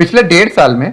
पिछले 1.5 साल में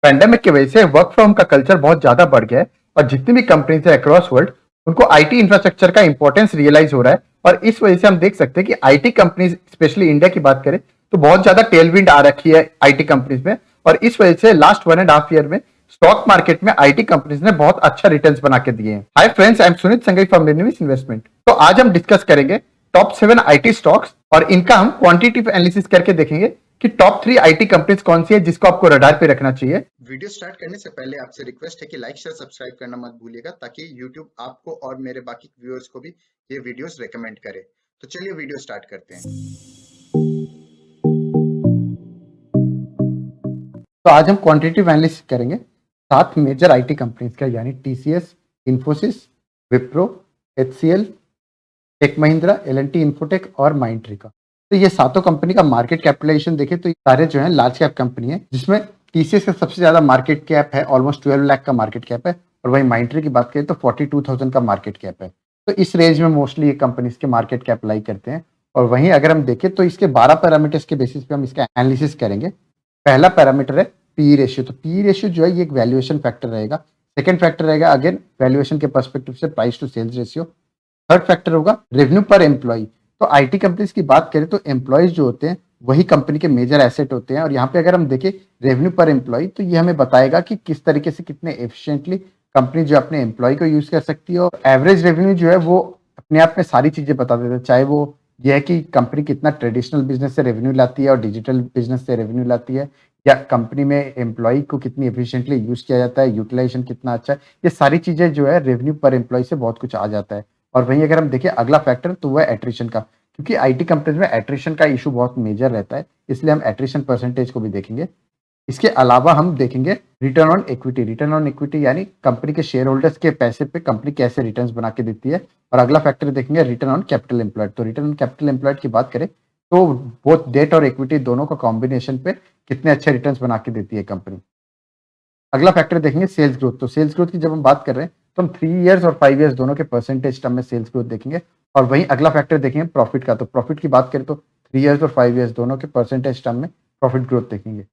पैंडेमिक की वजह से वर्क फ्रॉम का कल्चर बहुत ज्यादा बढ़ गया है और जितनी भी कंपनीज है अक्रॉस वर्ल्ड उनको आईटी इंफ्रास्ट्रक्चर का इंपॉर्टेंस रियलाइज हो रहा है। और इस वजह से हम देख सकते हैं कि आईटी कंपनीज स्पेशली इंडिया की बात करें तो बहुत ज्यादा टेलविंड आ रखी है आईटी कंपनीज में। और इस वजह से लास्ट 1.5 ईयर में स्टॉक मार्केट में आईटी कंपनीज ने बहुत अच्छा रिटर्न्स बना के दिए हैं। Hi friends, I am Sunit Shanghai from निवेश इन्वेस्टमेंट। तो आज हम डिस्कस करेंगे टॉप 7 आईटी स्टॉक्स और इनका हम क्वांटिटेटिव एनालिसिस करके देखेंगे कि टॉप 3 आईटी कंपनीज कौन सी है जिसको आपको रडार पे रखना चाहिए। वीडियो स्टार्ट करने से पहले आपसे रिक्वेस्ट है कि लाइक शेयर सब्सक्राइब करना मत भूलिएगा ताकि यूट्यूब आपको और मेरे बाकी व्यूअर्स को भी ये वीडियोस रेकमेंड करे। तो चलिए वीडियो स्टार्ट करते हैं। तो आज हम क्वांटिटेटिव एनालिसिस करेंगे 7 मेजर आईटी कंपनीज का, यानी TCS, Infosys, Wipro, HCL, Tech Mahindra, L and T Infotech और माइंडट्री का। तो ये सातों कंपनी का मार्केट कैपिटलाइजेशन देखें तो सारे जो है लार्ज कैप कंपनी है, जिसमें टीसीएस का सबसे ज्यादा मार्केट कैप है, ऑलमोस्ट 12 लाख का मार्केट कैप है। और वही माइंडट्री की बात करें तो 42,000 का मार्केट कैप है। तो इस रेंज में मोस्टली ये कंपनीज के मार्केट कैप लाई करते हैं। और वहीं अगर हम देखें तो इसके 12 पैरामीटर्स के बेसिस पे हम इसका एनालिसिस करेंगे। पहला पैरामीटर है पी रेशियो। तो पी रेशियो जो है ये एक वैल्यूएशन फैक्टर रहेगा। सेकंड फैक्टर रहेगा अगेन वैल्यूएशन के पर्सपेक्टिव से price to sales ratio. Third factor होगा रेवेन्यू पर एम्प्लॉय। तो आईटी कंपनीज की बात करें तो एम्प्लॉयज जो होते हैं वही कंपनी के मेजर एसेट होते हैं। और यहाँ पे अगर हम देखें रेवेन्यू पर एम्प्लॉय तो ये हमें बताएगा कि किस तरीके से कितने एफिशिएंटली कंपनी जो अपने एम्प्लॉय को यूज कर सकती है। और एवरेज रेवेन्यू जो है वो अपने आप में सारी चीजें बता देता है, चाहे वो ये है कि कंपनी कितना ट्रेडिशनल बिजनेस से रेवेन्यू लाती है और डिजिटल बिजनेस से रेवेन्यू लाती है, या कंपनी में एम्प्लॉय को कितनी एफिशिएंटली यूज किया जाता है, यूटिलाइजेशन कितना अच्छा है। ये सारी चीजें जो है रेवेन्यू पर एम्प्लॉय से बहुत कुछ आ जाता है। और वहीं अगर हम देखें अगला फैक्टर तो वो है एट्रिशन का, क्योंकि आईटी कंपनीज में एट्रिशन का इशू बहुत मेजर रहता है, इसलिए हम एट्रिशन परसेंटेज को भी देखेंगे। इसके अलावा हम देखेंगे return on equity. Return on equity यानी कंपनी के शेयर होल्डर्स के पैसे पे कंपनी कैसे रिटर्न्स बना के देती है। और अगला फैक्टर देखेंगे रिटर्न ऑन कैपिटल एम्प्लॉयड। तो रिटर्न ऑन कैपिटल एम्प्लॉयड की बात करें तो बोथ डेट और इक्विटी दोनों का कॉम्बिनेशन पे कितने अच्छे रिटर्न्स बना के देती है कंपनी। अगला फैक्टर देखेंगे सेल्स ग्रोथ। तो सेल्स ग्रोथ की जब हम बात कर रहे हैं तो हम 3 इयर्स और 5 इयर्स दोनों के परसेंटेज टर्म में सेल्स ग्रोथ देखेंगे। और वहीं अगला फैक्टर देखेंगे प्रॉफिट का। तो प्रॉफिट की बात करें तो 3 इयर्स और 5 इयर्स दोनों के परसेंटेज टर्म में प्रॉफिट ग्रोथ देखेंगे।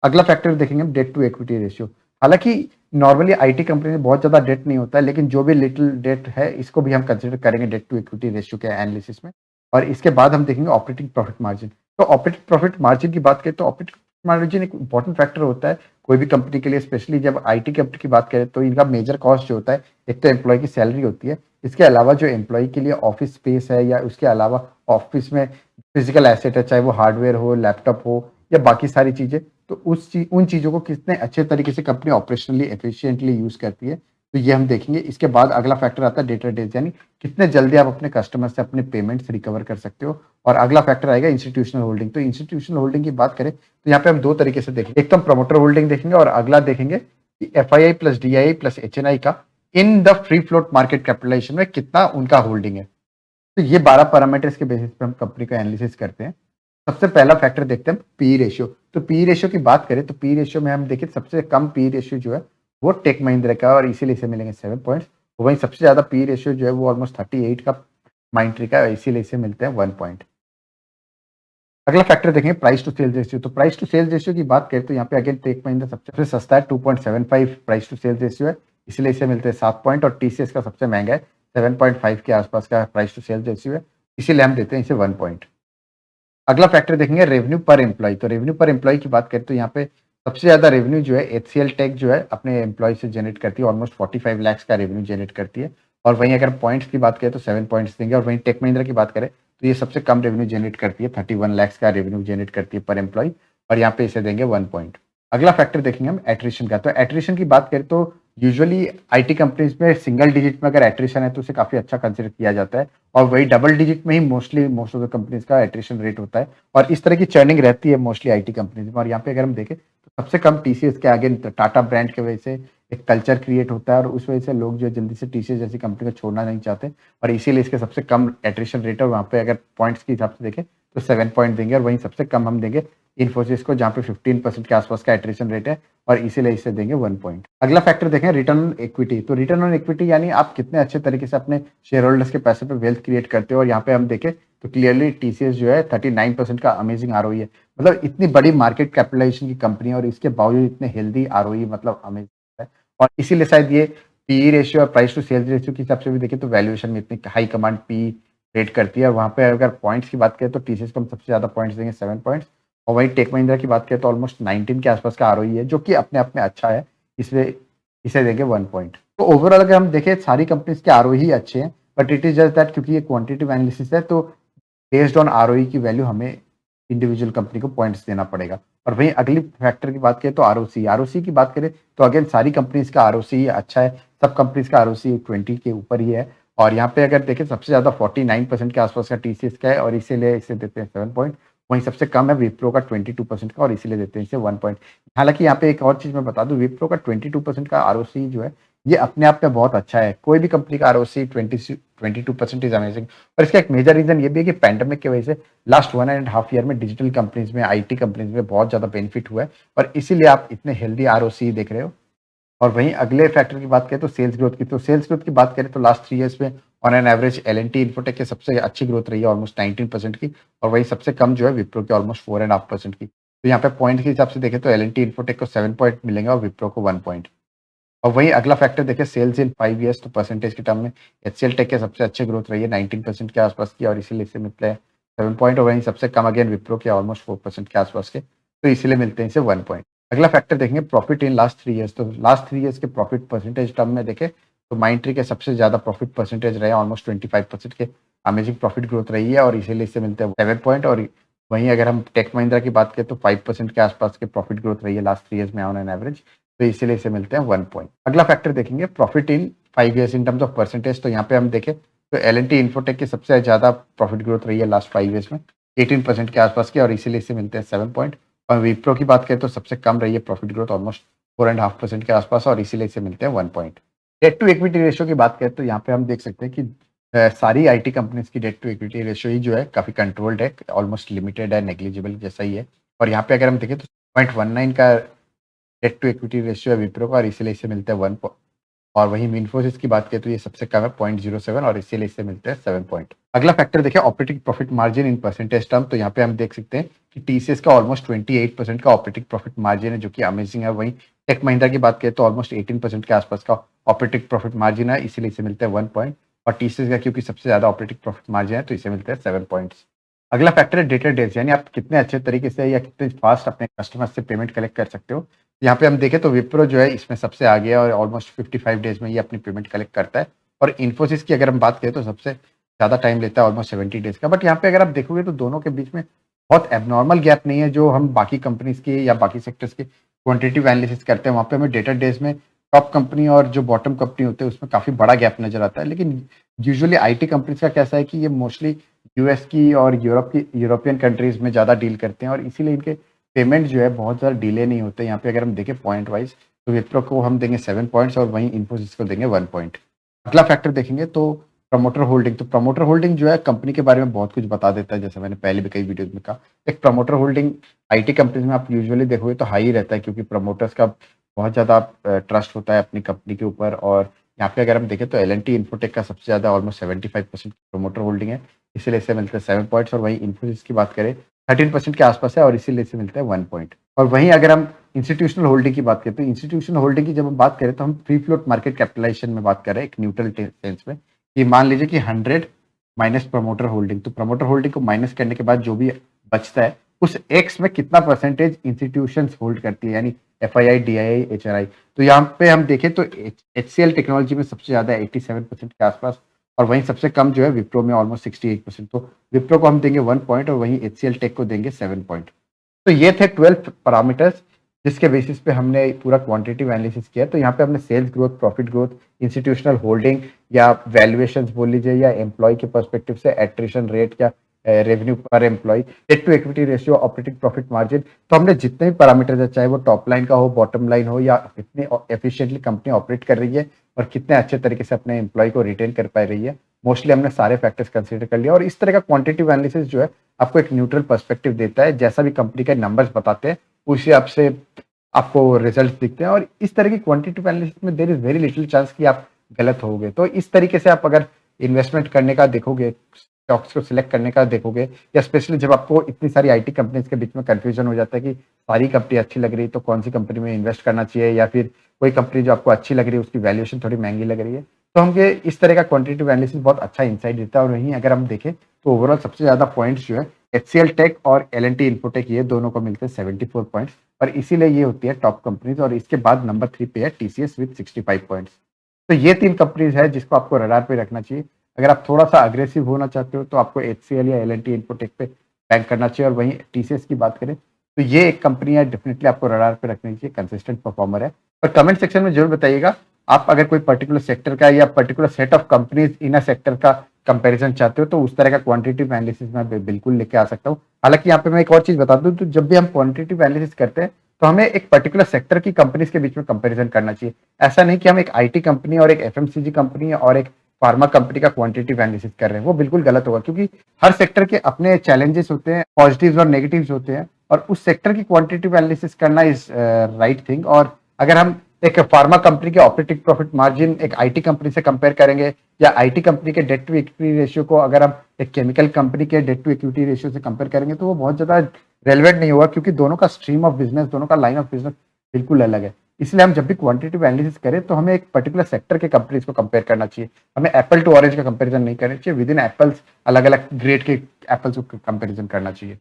अगला फैक्टर देखेंगे हम डेट टू इक्विटी रेशियो। हालांकि नॉर्मली आईटी कंपनी में बहुत ज्यादा डेट नहीं होता है, लेकिन जो भी लिटिल डेट है इसको भी हम कंसिडर करेंगे डेट टू इक्विटी रेशियो के एनालिसिस में। और इसके बाद हम देखेंगे ऑपरेटिंग प्रॉफिट मार्जिन। तो ऑपरेटिंग प्रॉफिट मार्जिन की बात करें तो ऑपरेटिंग मार्जिन एक इंपॉर्टेंट फैक्टर होता है कोई भी कंपनी के लिए, स्पेशली जब आईटी कंपनी की बात करें तो इनका मेजर कॉस्ट जो होता है एक तो एम्प्लॉय की सैलरी होती है, इसके अलावा जो एम्प्लॉय के लिए ऑफिस स्पेस है या उसके अलावा ऑफिस में फिजिकल एसेट है, चाहे वो हार्डवेयर हो, लैपटॉप हो या बाकी सारी चीजें, तो उन चीजों को कितने अच्छे तरीके से कंपनी ऑपरेशनली एफिशिएंटली यूज करती है, तो ये हम देखेंगे। इसके बाद अगला फैक्टर आता है डेटर डेज, यानी कितने जल्दी आप अपने कस्टमर से अपने पेमेंट्स रिकवर कर सकते हो। और अगला फैक्टर आएगा इंस्टीट्यूशनल होल्डिंग। तो इंस्टीट्यूशनल होल्डिंग की बात करें तो यहाँ पे हम दो तरीके से देखेंगे, एक तो हम प्रमोटर होल्डिंग देखेंगे और अगला देखेंगे कि FII plus DII plus HNI का in the free float market capitalization में कितना उनका होल्डिंग है। तो ये 12 पैरामीटर्स के बेसिस पे हम कंपनी का एनालिसिस करते हैं। सबसे पहला फैक्टर देखते हैं पी रेशियो। तो पी रेशियो की बात करें तो पी रेशियो में हम देखें सबसे कम पी रेशियो जो है वो टेक महिंद्रा का, और इसीलिए इसे मिलेंगे 7 पॉइंट्स। वहीं सबसे ज्यादा पी रेशियो जो है वो ऑलमोस्ट 38 का माइंडट्री का, इसीलिए इसे मिलते हैं 1 पॉइंट। अगला फैक्टर देखेंगे प्राइस टू सेल्स रेशियो। तो प्राइस टू सेल्स रेशियो की बात करें तो यहाँ पे अगेन टेक महिंद्रा सबसे सस्ता है, 2.75 प्राइस टू सेल्स रेशियो है, इसलिए इसे मिलते हैं 7 पॉइंट। और टीसीएस का सबसे महंगा है, 7.5 के आसपास का प्राइस टू सेल्स रेशियो है, इसीलिए हम देते हैं इसे 1 पॉइंट। अगला फैक्टर देखेंगे रेवेन्यू पर एम्प्लॉय। तो रेवेन्यू पर एम्प्लॉय की बात करें तो यहाँ पे सबसे ज्यादा रेवेन्यू जो है एचसीएल टेक जो है अपने एम्प्लॉय से जनरेट करती है, ऑलमोस्ट 45 लाख का रेवेन्यू जनरेट करती है। और वहीं अगर पॉइंट्स की बात करें तो 7 पॉइंट्स देंगे। और वहीं टेक महिंद्रा की बात करें तो ये सबसे कम रेवेन्यू जनरेट करती है, 31 लाख का रेवेन्यू जनरेट करती है पर एम्प्लॉय, और यहाँ पे इसे देंगे 1 पॉइंट। अगला फैक्टर देखेंगे हम एट्रिशन का। तो एट्रिशन की बात करें तो यूजुअली आईटी कंपनीज में सिंगल डिजिट में अगर एट्रिशन है तो उसे काफी अच्छा कंसिडर किया जाता है, और वही डबल डिजिट में ही mostly most of the companies का एट्रिशन रेट होता है। और इस तरह की चर्निंग रहती है मोस्टली आईटी कंपनीज में। और यहाँ पे अगर हम देखें तो सबसे कम टीसीएस के आगे टाटा ब्रांड की वजह से एक कल्चर क्रिएट होता है, और उस वजह से लोग जो है जल्दी से टीसीएस जैसी कंपनी को छोड़ना नहीं चाहते, और इसीलिए इसके सबसे कम एट्रिशन रेट है। वहाँ पे अगर पॉइंट्स के हिसाब से देखें तो 7 पॉइंट देंगे। और वहीं सबसे कम हम देंगे इन्फोसिस को, जहाँ पे 15% के आसपास का एट्रिशन रेट है, और इसीलिए इसे देंगे 1 पॉइंट। अगला फैक्टर देखें रिटर्न ऑन इक्विटी। तो रिटर्न ऑन इक्विटी यानी आप कितने अच्छे तरीके से अपने शेयर होल्डर्स के पैसे पे वेल्थ क्रिएट करते हो। और यहाँ पे हम देखें तो क्लियरली टीसीएस जो है 39% का अमेजिंग आरओई है। मतलब इतनी बड़ी मार्केट कैपिटलाइजेशन की कंपनी और इसके बावजूद इतने हेल्दी आरओई, मतलब अमेजिंग है। और इसीलिए शायद ये पीई रेशियो और प्राइस टू सेल्स रेशियो के हिसाब से भी देखें तो वैल्यूएशन में इतनी हाई कमांड पी रेट करती है। और वहाँ पे अगर पॉइंट्स की बात करें तो टीसीएस को हम सबसे ज्यादा पॉइंट्स देंगे 7 पॉइंट्स। और वहीं टेक महिंद्रा की बात करें तो ऑलमोस्ट 19 के आसपास का आरओई है, जो कि अपने आप में अच्छा है, इसलिए इसे देंगे 1 पॉइंट। तो ओवरऑल अगर हम देखें सारी कंपनीज के आरओई ही अच्छे हैं, but it is just that क्योंकि ये क्वांटिटेटिव एनालिसिस है तो बेस्ड ऑन आरओई की वैल्यू हमें इंडिविजुअल कंपनी को पॉइंट्स देना पड़ेगा। और वहीं अगली फैक्टर की बात करें तो आरओसी, आरओसी की बात करें तो अगेन सारी कंपनीज का आरओसी अच्छा है, सब कंपनीज का आरओसी 20 के ऊपर ही है। और यहाँ पे अगर देखें सबसे ज्यादा 49% के आसपास का टीसीएस का है और इसीलिए इसे देते हैं 7 पॉइंट। वहीं सबसे कम है विप्रो का 22% का और इसीलिए देते हैं इसे 1 पॉइंट। हालांकि यहाँ पे एक और चीज मैं बता दूं, विप्रो का 22% का आरओसी जो है ये अपने आप में बहुत अच्छा है। कोई भी कंपनी का आरओसी 22% इज अमेजिंग। और इसका एक मेजर रीजन ये भी है कि पैंडेमिक की वजह से लास्ट 1.5 ईयर में डिजिटल कंपनीज में, आईटी कंपनीज में बहुत ज्यादा बेनिफिट हुआ है और इसीलिए आप इतने हेल्दी आरओसी देख रहे हो। और वहीं अगले फैक्टर की बात करें तो सेल्स ग्रोथ की, तो सेल्स ग्रोथ की बात करें तो लास्ट 3 ईयर्स में on an average L&T infotech की सबसे अच्छी ग्रोथ रही है, ऑलमोस्ट 19% की। और वहीं सबसे कम जो है विप्रो की ऑलमोस्ट 4.5% की। तो यहाँ पे पॉइंट के हिसाब से देखें तो एल&टी इन्फोटेक को 7 पॉइंट मिलेंगे और विप्रो को 1 पॉइंट। और वहीं अगला फैक्टर देखिए सेल्स इन 5 ईयर्स, तो परसेंटेज के टर्म में एचसीएल टेक के सबसे अच्छी ग्रोथ रही है 19% के आसपास की और इसीलिए इसे मिलते हैं 7 पॉइंट। और वहीं सबसे कम अगेन विप्रो के ऑलमोस्ट 4% के आसपास के, तो इसीलिए मिलते हैं इसे 1 पॉइंट। अगला फैक्टर देखेंगे प्रॉफिट इन लास्ट 3 ईयर्स, तो लास्ट 3 ईयर्स के प्रॉफिट परसेंटेज टर्म में देखें तो माइंट्री के सबसे ज्यादा प्रॉफिट परसेंटेज रहे, ऑलमोस्ट 25% के अमेजिंग प्रॉफिट ग्रोथ रही है और इसीलिए इससे मिलते हैं 7 पॉइंट। और वहीं अगर हम टेक महिंद्रा की बात करें तो 5% के आसपास के प्रॉफिट ग्रोथ रही है लास्ट 3 ईयर्स में ऑन एन एवरेज, तो इसीलिए इसे मिलते हैं 1 पॉइंट। अगला फैक्टर देखेंगे profit in 5 years in terms of percentage, तो यहाँ पे हम देखें तो एल&टी इन्फोटेक की सबसे ज्यादा प्रॉफिट ग्रोथ रही है लास्ट 5 ईयर्स में 18% के आसपास की और इसीलिए इसे मिलते हैं 7 पॉइंट। और विप्रो की बात करें तो सबसे कम रही है प्रॉफिट ग्रोथ, ऑलमोस्ट 4.5% के आसपास और इसीलिए इसे मिलते हैं 1 point. Debt to equity ratio की बात करें तो यहाँ पे हम देख सकते हैं कि सारी आईटी कंपनीज की डेट टू इक्विटी रेशियो ही जो है काफी कंट्रोल्ड है, ऑलमोस्ट लिमिटेड है, नेग्लिजिबल जैसा ही है। और यहाँ पे अगर हम देखें तो 0.19 का डेट टू इक्विटी रेशियो है विप्रो का और इसीलिए इसे मिलते हैं 1। और वहीं इन्फोसिस की बात करें तो ये सबसे कम है 0.07 और इसीलिए इससे मिलते हैं 7 पॉइंट। अगला फैक्टर देखिए operating profit margin in percentage term, तो यहाँ पे हम देख सकते हैं कि टीसीएस का ऑलमोस्ट 28% का ऑपरेटिंग प्रॉफिट मार्जिन है, जो कि अमेजिंग है। वहीं टेक महिंद्रा की बात करें तो ऑलमोस्ट 18% के आसपास का ऑपरेटिंग प्रॉफिट मार्जिन है, इसीलिए इसे मिलते हैं 1 पॉइंट। और टीसीएस का क्योंकि सबसे ज्यादा ऑपरेटिंग प्रॉफिट मार्जिन है तो इसे मिलते हैं 7 पॉइंट्स। अगला फैक्टर है डेटर डेज, यानी आप कितने अच्छे तरीके से या कितने फास्ट अपने कस्टमर से पेमेंट कलेक्ट कर सकते हो। यहाँ पे हम देखें तो विप्रो जो है इसमें सबसे आगे है और ऑलमोस्ट 55 डेज में ये अपनी पेमेंट कलेक्ट करता है। और इन्फोसिस की अगर हम बात करें तो सबसे ज़्यादा टाइम लेता है, ऑलमोस्ट 70 डेज का। बट यहाँ पे अगर आप देखोगे तो दोनों के बीच में बहुत एबनॉर्मल गैप नहीं है, जो हम बाकी कंपनीज के या बाकी सेक्टर्स के क्वांटिटेटिव एनालिसिस करते हैं वहाँ पे हमें डेटा डेज में टॉप कंपनी और जो बॉटम कंपनी होते हैं उसमें काफ़ी बड़ा गैप नजर आता है। लेकिन यूजुअली आईटी कंपनीज का कैसा है कि ये मोस्टली यूएस की और यूरोपियन कंट्रीज में ज़्यादा डील करते हैं और इसीलिए इनके पेमेंट जो है बहुत ज़्यादा डिले नहीं होते। यहाँ पे अगर हम देखें पॉइंट वाइज तो विप्रो को हम देंगे 7 पॉइंट्स और वहीं इन्फोसिस को देंगे 1 पॉइंट। अगला फैक्टर देखेंगे तो प्रमोटर होल्डिंग, तो प्रमोटर होल्डिंग जो है कंपनी के बारे में बहुत कुछ बता देता है, जैसे मैंने पहले भी कई वीडियोज में कहा। एक प्रमोटर होल्डिंग आईटी कंपनीज में आप यूजुअली देखोगे तो हाई रहता है, क्योंकि प्रमोटर्स का बहुत ज़्यादा ट्रस्ट होता है अपनी कंपनी के ऊपर। और यहाँ पे अगर हम देखें तो एल&टी इन्फोटेक का सबसे ज़्यादा ऑलमोस्ट 75% प्रमोटर होल्डिंग है, इसीलिए इसे मिलते हैं 7 पॉइंट्स। और वहीं इन्फोसिस की बात करें 13% के आसपास है और इसीलिए इसे मिलता है 1 पॉइंट। और वहीं अगर हम इंस्टीट्यूशनल होल्डिंग की बात करें तो इंस्टीट्यूशनल होल्डिंग की जब हम बात करें तो हम फ्री फ्लोट मार्केट कैपिटलाइजेशन में बात कर रहे हैं, एक न्यूट्रल सेंस में। कि मान लीजिए कि 100 माइनस प्रमोटर होल्डिंग, तो प्रमोटर होल्डिंग को माइनस करने के बाद जो भी बचता है उस एक्स में कितना परसेंटेज इंस्टीट्यूशंस होल्ड करती है, यानी एफआईआई, डीआईआई, एचआरआई। तो यहाँ पे हम देखें तो एचसीएल टेक्नोलॉजी में सबसे ज्यादा 87% के आसपास और वहीं सबसे कम जो है विप्रो में ऑलमोस्ट 68%। तो विप्रो को हम देंगे 1 पॉइंट और वहीं एचसीएल टेक को देंगे 7 पॉइंट। तो ये थे 12 पैरामीटर्स जिसके बेसिस पे हमने पूरा क्वांटिटेटिव एनालिसिस किया। तो यहाँ पे हमने sales growth, profit growth, institutional holding या वैल्यूएशंस बोल लीजिए, या एम्प्लॉय के पर्सपेक्टिव से एट्रिशन रेट या revenue per employee, debt to equity ratio, operating profit margin, तो हमने जितने भी पैरामीटर्स है, चाहे वो टॉप लाइन का हो, बॉटम लाइन हो, या कितनी एफिशिएंटली कंपनी ऑपरेट कर रही है और कितने अच्छे तरीके से अपने एम्प्लॉय को रिटेन कर पा रही है, मोस्टली हमने सारे फैक्टर्स कंसिडर कर लिया। और इस तरह का क्वांटिटेटिव एनालिसिस जो है आपको एक न्यूट्रल पर्सपेक्टिव देता है, जैसा भी कंपनी के नंबर्स बताते हैं उस हिसाब से आपको रिजल्ट दिखते हैं। और इस तरह की क्वांटिटेटिव एनालिसिस में there is very little chance कि आप गलत होगे। तो इस तरीके से आप अगर इन्वेस्टमेंट करने का देखोगे स्टॉक्स को सिलेक्ट करने का देखोगे, या स्पेशली जब आपको इतनी सारी आईटी कंपनीज के बीच में कंफ्यूजन हो जाता है कि सारी कंपनी अच्छी लग रही है तो कौन सी कंपनी में इन्वेस्ट करना चाहिए, या फिर कोई कंपनी जो आपको अच्छी लग रही है उसकी वैल्यूएशन थोड़ी महंगी लग रही है, तो हम ये इस तरह का क्वांटिटेटिव एनालिसिस बहुत अच्छा इंसाइट देता है। और वहीं अगर हम देखें तो ओवरऑल सबसे ज्यादा पॉइंट्स जो है एचसीएल टेक और एल&टी इन्फोटेक, ये दोनों को मिलते हैं 74 पॉइंट्स, और इसीलिए ये होती है टॉप कंपनीज। और इसके बाद नंबर 3 पे है टीसीएस विद 65 पॉइंट्स। तो ये 3 कंपनीज है जिसको आपको रडार पे रखना चाहिए। अगर आप थोड़ा सा अग्रेसिव होना चाहते हो तो आपको एचसीएल या एल&टी इन्फोटेक पे बैंक करना चाहिए। और वहीं टीसीएस की बात करें तो ये एक कंपनी है, डेफिनेटली आपको रडार पे रखनी चाहिए, कंसिस्टेंट परफॉर्मर है। और कमेंट सेक्शन में जरूर बताइएगा आप अगर कोई पर्टिकुलर सेक्टर का या particular set of companies in a sector का कंपैरिजन चाहते हो, तो उस तरह का क्वांटिटेटिव एनालिसिस मैं बिल्कुल लेके आ सकता हूँ। हालांकि यहाँ पे मैं एक और चीज बता दूं, तो जब भी हम क्वांटिटेटिव एनालिसिस करते हैं तो हमें एक पर्टिकुलर सेक्टर की कंपनीज के बीच में कंपैरिजन करना चाहिए। ऐसा नहीं कि हम एक आईटी कंपनी और एक एफएमसीजी कंपनी और एक फार्मा कंपनी का क्वांटिटेटिव एनालिसिस कर रहे हैं, वो बिल्कुल गलत होगा, क्योंकि हर सेक्टर के अपने चैलेंजेस होते हैं, पॉजिटिव्स और नेगेटिव्स होते हैं, और उस सेक्टर की क्वांटिटेटिव एनालिसिस करना इज राइट थिंग। और अगर हम एक फार्मा कंपनी के ऑपरेटिंग प्रॉफिट मार्जिन एक आईटी कंपनी से कंपेयर करेंगे, या आईटी कंपनी के डेट टू इक्विटी रेशियो को अगर हम एक केमिकल कंपनी के डेट टू इक्विटी रेशियो से कंपेयर करेंगे, तो वो बहुत ज्यादा रेलेवेंट नहीं होगा, क्योंकि दोनों का स्ट्रीम ऑफ बिजनेस, दोनों का लाइन ऑफ बिजनेस बिल्कुल अलग है। इसलिए हम जब भी क्वांटिटेटिव एनालिसिस करें तो हमें एक पर्टिकुलर सेक्टर के कंपनीज को कंपेयर करना चाहिए। हमें एप्पल टू ऑरेंज का कंपेरिजन नहीं करना चाहिए, विद इन एप्पल्स अलग अलग ग्रेड के एप्पल्स को कंपेरिजन करना चाहिए।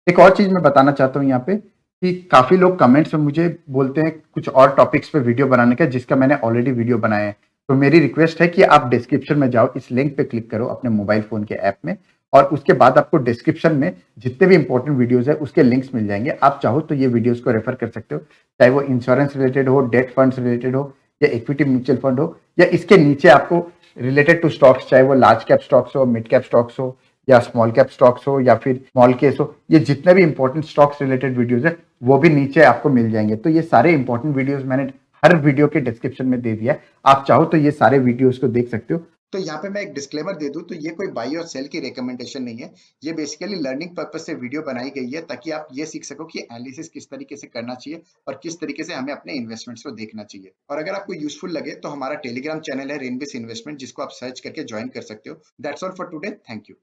एक और चीज मैं बताना चाहता हूँ यहाँ पे कि काफी लोग कमेंट्स में मुझे बोलते हैं कुछ और टॉपिक्स पे वीडियो बनाने का, जिसका मैंने ऑलरेडी वीडियो बनाया है। तो मेरी रिक्वेस्ट है कि आप डिस्क्रिप्शन में जाओ, इस लिंक पे क्लिक करो अपने मोबाइल फोन के ऐप में, और उसके बाद आपको डिस्क्रिप्शन में जितने भी इंपॉर्टेंट वीडियोस है उसके लिंक्स मिल जाएंगे। आप चाहो तो ये वीडियोस को रेफर कर सकते हो, चाहे वो इंश्योरेंस रिलेटेड हो, डेट फंड्स रिलेटेड हो, या इक्विटी म्यूचुअल फंड हो, या इसके नीचे आपको रिलेटेड टू स्टॉक्स, चाहे वो लार्ज कैप स्टॉक्स हो, मिड कैप स्टॉक्स हो, या स्मॉल कैप स्टॉक्स हो, या फिर स्मॉल केस हो, ये जितने भी इंपॉर्टेंट स्टॉक्स रिलेटेड वीडियोस है वो भी नीचे आपको मिल जाएंगे। तो ये सारे इंपॉर्टेंट वीडियोस मैंने हर वीडियो के डिस्क्रिप्शन में दे दिया है, आप चाहो तो ये सारे वीडियोस को देख सकते हो। तो यहाँ पे मैं एक डिस्क्लेमर दे दूं, तो ये कोई बाई और सेल की रिकमेंडेशन नहीं है। ये बेसिकली लर्निंग पर्पस से वीडियो बनाई गई है, ताकि आप ये सीख सको कि एनालिसिस किस तरीके से करना चाहिए और किस तरीके से हमें अपने इन्वेस्टमेंट्स को देखना चाहिए। और अगर आपको यूजफुल लगे तो हमारा टेलीग्राम चैनल है रेनबेस इन्वेस्टमेंट, जिसको आप सर्च करके ज्वाइन कर सकते हो। That's all for today, thank you.